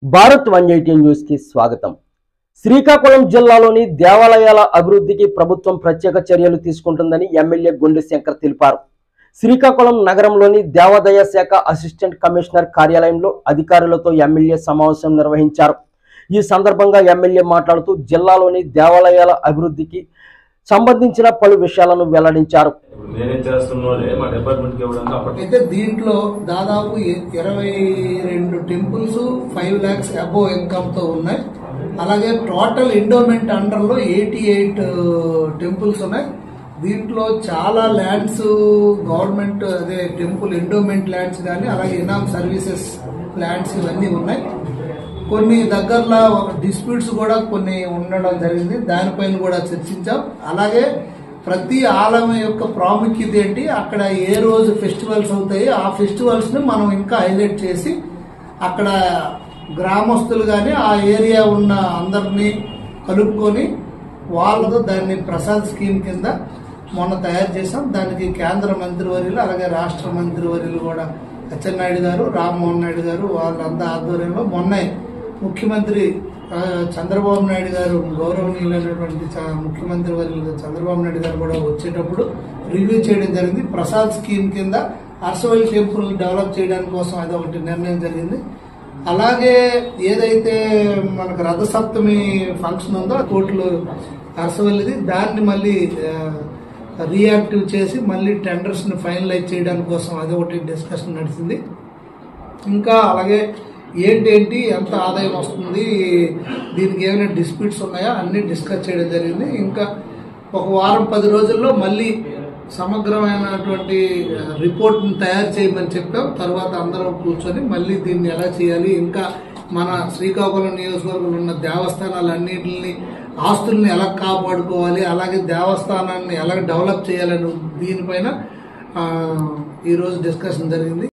Bharat 180 news కి స్వాగతం. శ్రీకాకుళం జిల్లాలోని దేవాలయాల అభివృద్ధికి ప్రభుత్వం ప్రత్యేక చర్యలు తీసుకుంటుందని ఎమ్మెల్యే గుండె శంకర్ తెలిపారు. శ్రీకాకుళం నగరంలోని దేవాదాయ శాఖ అసిస్టెంట్ కమిషనర్ కార్యాలయంలో అధికారులతో ఎమ్మెల్యే సమావేశం నిర్వహించారు. ఈ సందర్భంగా ఎమ్మెల్యే మాట్లాడుతూ జిల్లాలోని దేవాలయాల అభివృద్ధికి సంబంధించిన పలు విషయాలను వెల్లడించారు. దీంట్లో దాదాపు 22 టెంపుల్స్ 5 lakhs అబోవ్ ఇన్కమ్ తో ఉన్నాయి. అలాగే టోటల్ ఎండోమెంట్ అండర్ లో 88 టెంపుల్స్ ఉన్నాయి. దీంట్లో చాలా ల్యాండ్స్ గవర్నమెంట్ అదే టెంపుల్ ఎండోమెంట్ ల్యాండ్స్ కానీ అలాగే ఇనామ్ సర్వీసెస్ ల్యాండ్స్ ఇవన్నీ ఉన్నాయి. కొన్ని దగ్గరలో డిస్ప్యూట్స్ కూడా కొన్ని ఉండడం జరిగింది. దానిపైన కూడా చర్చించాం. అలాగే ప్రతి ఆలయం యొక్క ప్రాముఖ్యత ఏంటి, అక్కడ ఏ రోజు ఫెస్టివల్స్ అవుతాయి, ఆ ఫెస్టివల్స్ ని మనం ఇంకా హైలైట్ చేసి అక్కడ గ్రామస్తులు కానీ ఆ ఏరియా ఉన్న అందరినీ కలుపుకొని వాళ్ళతో దాన్ని ప్రసాద్ స్కీమ్ కింద మొన్న తయారు చేసాం. దానికి కేంద్ర మంత్రివర్యులు అలాగే రాష్ట్ర మంత్రివర్యులు కూడా అచ్చెన్నాయుడు గారు, రామ్మోహన్ నాయుడు గారు వాళ్ళంతా ఆధ్వర్యంలో మొన్న ముఖ్యమంత్రి చంద్రబాబు నాయుడు గారు గౌరవనీయులైనటువంటి ముఖ్యమంత్రి వర్యులు చంద్రబాబు నాయుడు గారు కూడా వచ్చేటప్పుడు రివ్యూ చేయడం జరిగింది. ప్రసాద్ స్కీమ్ కింద అరసవల్లి టెంపుల్ డెవలప్ చేయడానికి కోసం అది ఒకటి నిర్ణయం జరిగింది. అలాగే ఏదైతే మనకు రథసప్తమి ఫంక్షన్ ఉందో కోట్లు అరసవల్లిది, దాన్ని మళ్ళీ రీయాక్టివ్ చేసి మళ్ళీ టెండర్స్ ని ఫైనలైజ్ చేయడానికి కోసం అది ఒకటి డిస్కషన్ నడిచింది. ఇంకా అలాగే ఏంటి ఎంత ఆదాయం వస్తుంది, దీనికి ఏమైనా డిస్ప్యూట్స్ ఉన్నాయా అన్ని డిస్కస్ చేయడం జరిగింది. ఇంకా ఒక వారం 10 రోజుల్లో మళ్ళీ సమగ్రమైనటువంటి రిపోర్ట్ తయారు చేయమని చెప్పాం. తర్వాత అందరం కూర్చొని మళ్ళీ దీన్ని ఎలా చేయాలి, ఇంకా మన శ్రీకాకుళం నియోజకవర్గంలో ఉన్న దేవస్థానాలన్నింటిని ఆస్తుల్ని ఎలా కాపాడుకోవాలి, అలాగే దేవస్థానాన్ని ఎలా డెవలప్ చేయాలని దీనిపైన ఈరోజు డిస్కషన్ జరిగింది.